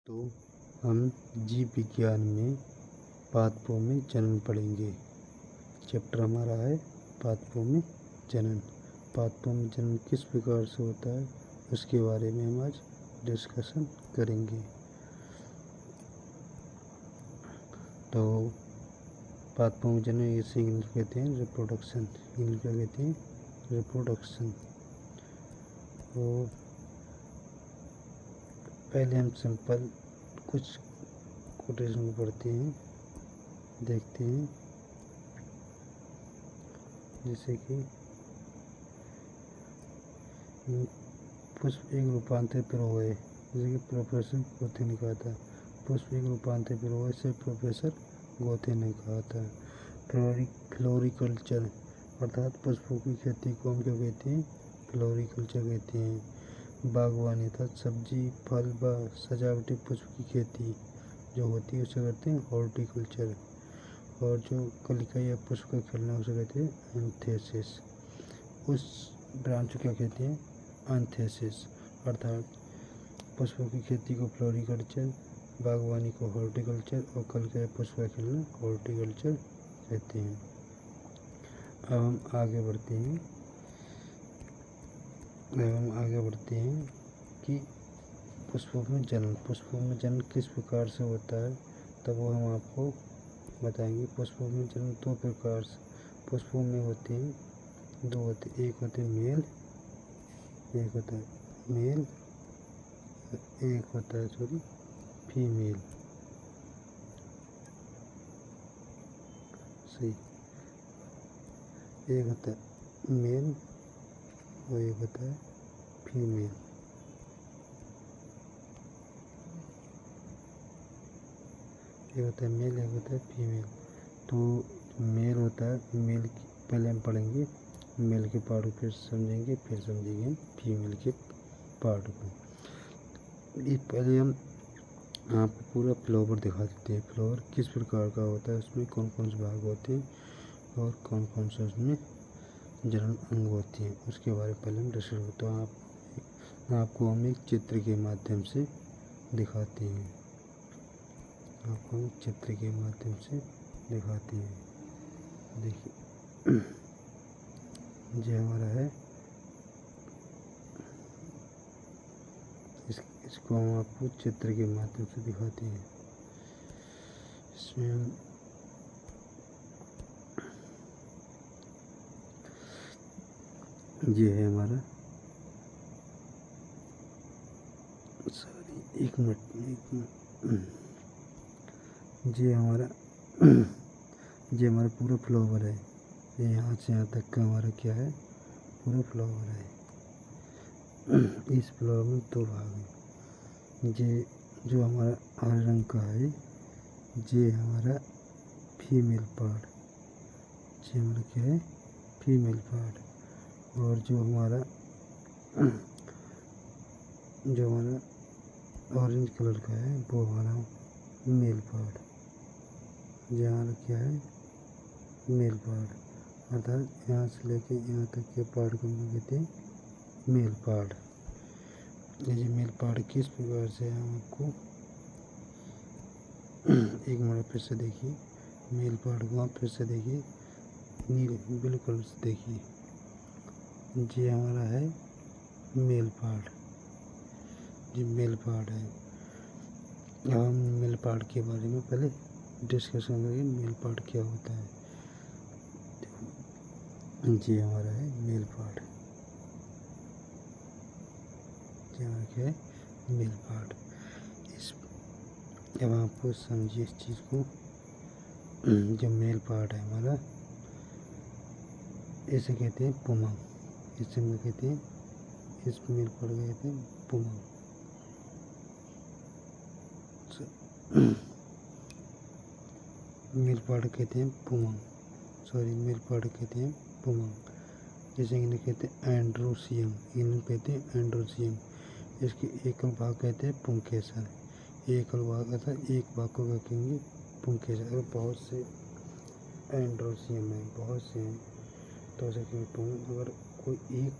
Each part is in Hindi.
तो हम जीव विज्ञान में पादपों में जनन पढ़ेंगे। चैप्टर हमारा है पादपों में जनन। पादपों में जनन किस प्रकार से होता है उसके बारे में हम आज डिस्कशन करेंगे। तो पादपों में जनन इसे इंग्लिश कहते हैं रिप्रोडक्शन। इंग्लिश क्या कहते हैं? रिप्रोडक्शन। तो पहले हम सिंपल कुछ कोटेशन को पढ़ते हैं, देखते हैं। जैसे कि पुष्प एक रूपांतरित प्रयोग है, जैसे कि प्रोफेसर गोथे ने कहा था। पुष्प एक रूपांतरित प्रयोग है, इसे प्रोफेसर गोथे ने कहा था। फ्लोरिकल्चर अर्थात पुष्पों की खेती को हम क्या कहते हैं? फ्लोरिकल्चर कहते हैं। बागवानी अर्थात सब्जी फल व सजावटी पुष्प की खेती जो होती है उसे कहते हैं हॉर्टिकल्चर। और जो कलिका या पुष्प का खिलना उसे कहते हैं एंथेसिस। उस ब्रांच को क्या कहते हैं? एंथेसिस। अर्थात पुष्पों की खेती को फ्लोरिकल्चर, बागवानी को हॉर्टिकल्चर और कलिका या पुष्प का खिलना हॉर्टिकल्चर कहते हैं। अब हम आगे बढ़ते हैं कि पुष्पों में जनन किस प्रकार से होता है, तब वो हम आपको बताएंगे। पुष्पों में जनन दो प्रकार से पुष्पों में होते हैं, दो होते, एक होते मेल, एक होता है मेल, एक होता है फीमेल। सही, एक होता है मेल और एक होता है फीमेल। एक होता है मेल, एक होता है फीमेल। तो मेल होता है, मेल पहले हम पढ़ेंगे, मेल के पार्ट को फिर समझेंगे, फिर समझेंगे फीमेल के पार्ट को। ये पहले हम आपको पूरा फ्लावर दिखा देते हैं। फ्लावर किस प्रकार का होता है, उसमें कौन कौन से भाग होते हैं और कौन कौन से उसमें जनन अंग होते हैं, उसके बारे में पहले हम डिस्कस करते हैं। आपको हम एक चित्र के माध्यम से दिखाते हैं। देखिए ये हमारा है, इसको हम आपको चित्र के माध्यम से दिखाते हैं। इसमें हम ये है हमारा, एक मिनट, ये हमारा पूरा फ्लावर है। ये यहाँ से यहाँ तक का हमारा क्या है? पूरा फ्लावर है। इस फ्लावर में दो भाग हैं। ये जो हमारा हरे रंग का है ये हमारा फीमेल पार्ट, ये हमारा क्या है? Female part. और जो हमारा ऑरेंज कलर का है वो हमारा मेल पार्ट। ये हमारा क्या है? Male part. अर्थात यहाँ से लेके यहाँ तक के पार्ट को हम कहते हैं मेल पार्ट। ये मेल पार्ट किस प्रकार से हम आपको एक मिनट फिर से देखिए, मेल पार्ट को आप फिर से देखिए, नीले बिल्कुल देखिए, ये हमारा है मेल पार्ट, ये मेल पार्ट है। अब हम मेल पार्ट के बारे में पहले डिस्कशन करेंगे, मेल पार्ट क्या होता है। ये हमारा है मेल पार्ट, ये हमारा क्या है? Male part. अब आपको समझिए इस चीज़ को, जो मेल पार्ट है हमारा, इसे कहते हैं पुमंग। इसे हम कहते हैं, इस मेल पार्ट को कहते हैं पुमंग। मेल पार्ट कहते हैं पुमंग। जैसे इन्हें कहते हैं एंड्रोसियम, इसके एकल भाग कहते हैं पुंकेसर। एकल भाग अर्थात एक भाग को कहेंगे पुंकेसर। और बहुत से एंड्रोसियम हैं, बहुत से हैं, तो उसे कहेंगे पुंग। अगर कोई एक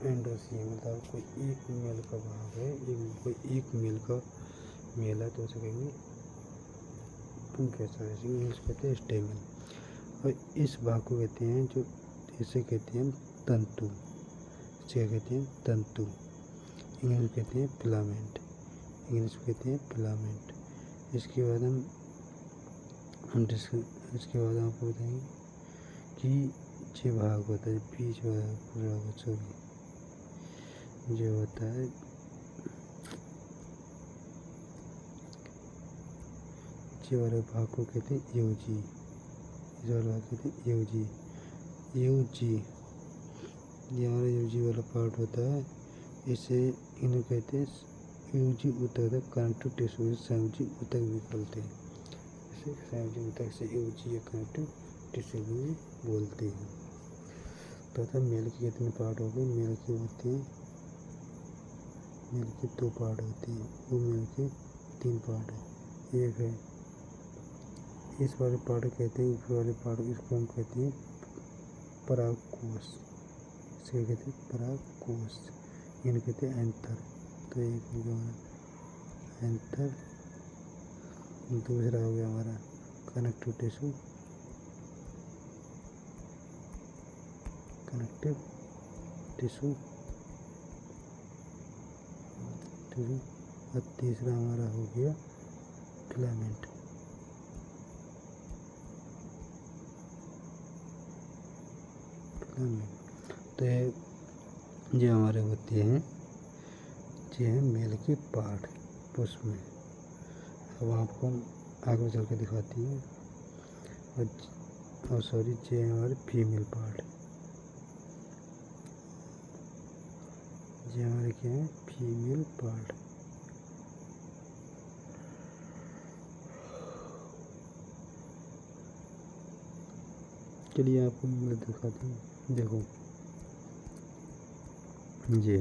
एंड्रोसियम अर्थात कोई एक मेल का भाग है, कोई एक मेल का मेल है तो उसे कहेंगे पुंकेसर, इंग्लिश कहते हैं स्टेमन। और इस भाग को कहते हैं जो इसे कहते हैं तंतु, इसे कहते हैं तंतु, इंग्लिश कहते हैं फिलामेंट, इंग्लिश कहते हैं फिलामेंट। इसके बाद इसके बाद हम आपको बताएंगे कि जो भाग होता है बीच भाग जो होता है जो वाले भाग को कहते हैं यूजी, इस वाले भाग कहते हैं यूजी। ये हमारा यूजी वाला पार्ट होता है, इसे इन्हें कहते हैं यूजी ऊतक, कनेक्टिव टिश्यू, संयोजी ऊतक भी बोलते हैं। इसे संयोजी ऊतक से यूजी या कनेक्टिव टिश्यू भी बोलते हैं। तो मेल के कितने पार्ट हो गए? मेल के होते हैं, मेल के 2 पार्ट होते हैं, वो मेल के 3 पार्ट है। एक है इस वाले पार्ट कहते हैं, इस वाले पार्ट इसको हम कहते हैं परागकोश, इसे कहते हैं परागकोश, इन्हें कहते हैं एंथर। तो एक हो गया हमारा एंथर, दूसरा हो गया हमारा कनेक्टिव टिश्यू, कनेक्टिव टिश्यू, और तीसरा हमारा हो गया फिलामेंट। तो ये हमारे होते हैं, ये हैं मेल के पार्ट पुष्प में। अब आपको आगे चल के दिखाती हैं। और सॉरी, ये हमारे फीमेल पार्ट, ये हमारे क्या है? Female part. चलिए आपको मैं दिखाती हूँ। देखो ये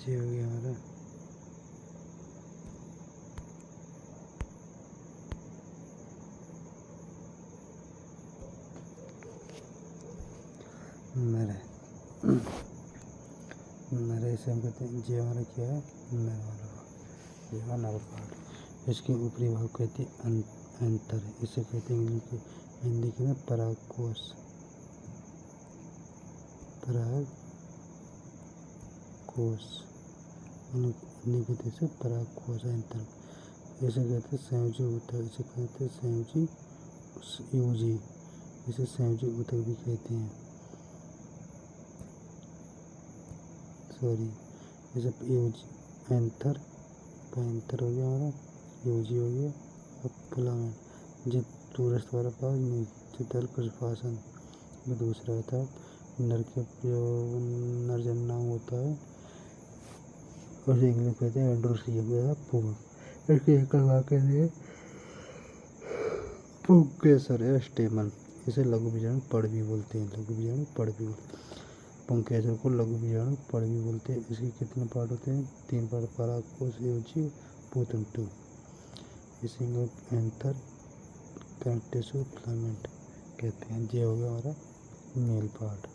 हो गया हमारा नर, इसे हम कहते हैं, ये हमारा क्या है? नर वाला, ये हमारा नर पार्ट। इसके ऊपरी भाग कहते हैं एंथर, इसे कहते हैं हिंदी के में परागकोश, परागकोश, हिंदी कहते हैं परागकोश एंथर। इसे कहते हैं संयोजी ऊतक, इसे कहते हैं संयोजी यूजी, इसे संयोजी ऊतक भी कहते हैं। सॉरी, जैसे यूजी एंथर, पैंथर हो गया हमारा, यूजी हो गया। अब फिलामेंट, जो दूरस्थ वाला भाग निश्चितल पुष्पासन, वो दूसरा होता है। नर के जो नर नाम होता है और इंग्लिश कहते हैं एंड्रोसियम या पुंग। इसके एक भाग के लिए पुंकेसर या स्टेमन, इसे लघु बीजाणु पड़ भी बोलते हैं, लघु बीजाणु पड़ भी बोलते हैं। पुंकेसर को लघु बीजाणु पड़ भी बोलते हैं। इसके कितने पार्ट होते हैं? 3 पार्ट, परागकोश, यूजी, पूतंतु। इसे एंथर, कनेक्टिव टिश्यू, फिलामेंट कहते हैं। ये हो गया हमारा मेल पार्ट,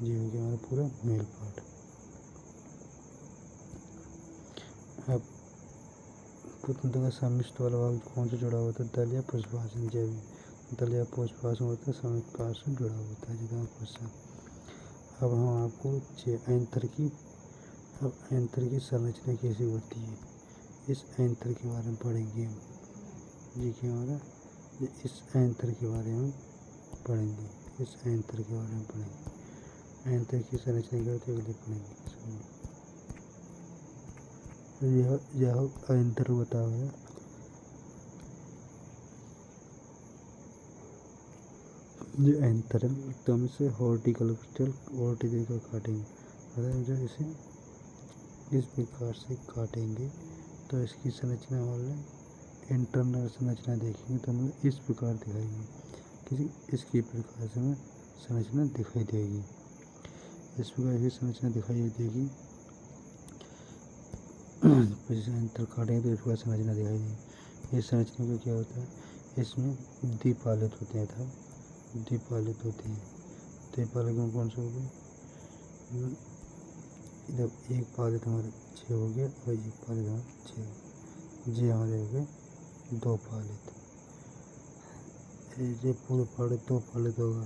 ये हो गया हमारा पूरा मेल पार्ट। अब पूतंतु का सम्मिश्र वाला भाग कौन से जुड़ा होता है? दल या पुष्पासन, जैविक दल या पुष्पासन होता है, सम्मिश्र भाग से जुड़ा होता है, जितना क्वेश्चन। अब हम आपको एंथर की संरचना कैसी होती है, इस एंथर के बारे में पढ़ेंगे हम। जी क्या हमारा इस एंथर के बारे में पढ़ेंगे, इस एंथर के बारे में पढ़ेंगे। एंथर की संरचना क्या होती है अगले पढ़ेंगे। यह एंथर बताओ है, जो एंथर है तो हम इसे हॉर्टिकल्चर का काटेंगे, मतलब जो इसे इस प्रकार से काटेंगे तो इसकी संरचना वाले इंटरनल संरचना देखेंगे तो हमें इस प्रकार दिखाएंगे, किसी इसकी प्रकार से हमें संरचना दिखाई देगी, इस प्रकार की संरचना दिखाई देगी। जैसे एंथर काटेंगे तो इस प्रकार संरचना दिखाई देगी। इस संरचना का क्या होता है? इसमें द्विपालित होते हैं था द्विपालित होती हैं। द्विपालित में कौन सा हो गया, इधर एक पालित हमारे 6 हो गया और एक पालित हमारे 6, ये हमारे हो गए 2 पालित। ये पूरे पालित 2 पालित होगा।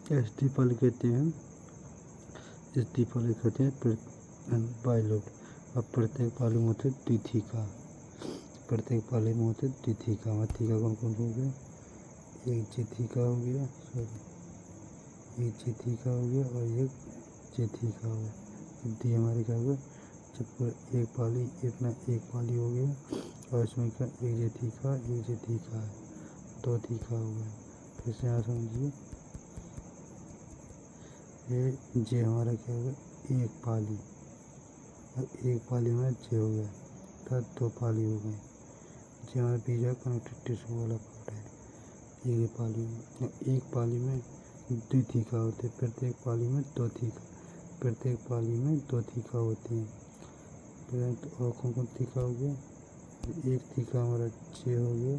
इस द्विपालित कहते हैं, इस द्विपालित कहते हैं बाइलोट। अब प्रत्येक पाली में होते द्विथिका, प्रत्येक पाली में होते द्विथिका। थिका कौन कौन हो गया, एक जेथिका हो गया, एक जेथिका हो गया और एक जेथिका हो गया। दी हमारे क्या हो गया, जब एक पाली इतना एक पाली हो गया और इसमें क्या एक जेथिका है, 2 थीका हो गया। फिर से यहाँ समझिए, ये हमारा क्या हो गया, एक पाली, और एक पाली में जे हो गया था 2 पाली हो गए। जे हमारा बीजा कनेक्टेड टिश्यू वाला पार्ट है, एक पाली में, एक पाली में द्विथिका होते, प्रत्येक पाली में 2 थीका, प्रत्येक पाली में 2 थीका होते हैं। और कौन कौन थीका हो गया, एक थीका हमारा जे हो गया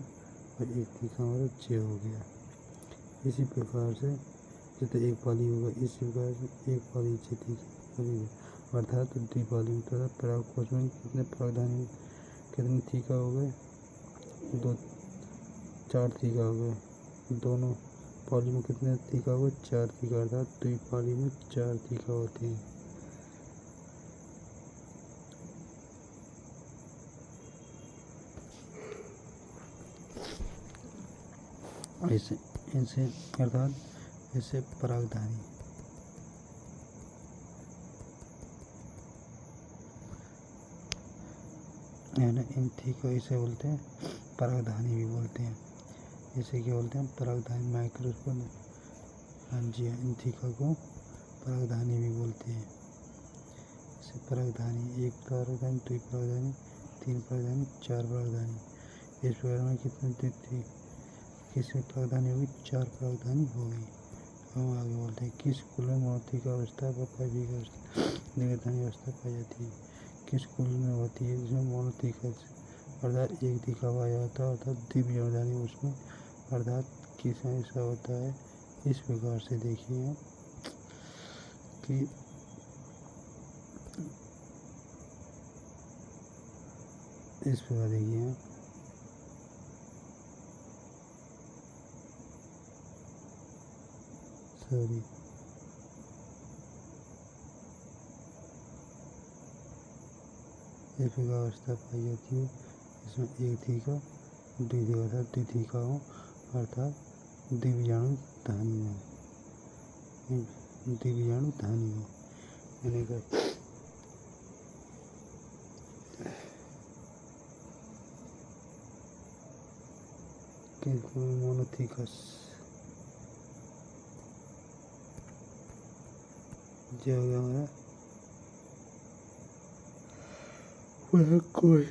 और एक थीका हमारा जे हो गया। इसी प्रकार से जैसे एक पाली होगा, इसी प्रकार से एक पाली जे थीका अर्थात द्विपाली में तथा परागकोश में कितने परागधानी, कितने थीका हो गए, 4 थीका हो गए। दोनों पाली में कितने थीका हो गए, 4 थीका, अर्थात द्विपाली में 4 थीका होते हैं। ऐसे इनसे अर्थात ऐसे परागधानी, यानी इन थीका इसे बोलते हैं परागधानी भी बोलते हैं। इसे क्या बोलते हैं, परागधानी। माइक्रोस्कोप, हाँ जी, इन थीका को परागधानी भी बोलते हैं। इसे परागधानी, एक परागधानी, 2 परागधानी, 3 परागधानी, 4 परागधानी। इस प्रकार में कितने थी, किसमें परागधानी होगी, 4 परागधानी होगी। हम आगे बोलते हैं, किस कुल में मोनोथीका अवस्था व पैभिक अवस्था, द्विधानी अवस्था पाई जाती है। किस कुल में होती है जिसमें मोनोथीका अर्थात एक थीका पाया जाता है, अर्थात द्विबीजधानी उसमें, अर्थात किस ऐसा होता है। इस प्रकार से देखिए कि इस प्रकार देखिए, सॉरी एक अवस्था पाई जाती है, इसमें एक थीका, द्विथीका अर्थात द्विथीका हो, अर्थात द्विबीजाणु धानी हो, द्विबीजाणु धानी हो, यानी कि मोनोथीकस जो हो गया हमारा वह कोई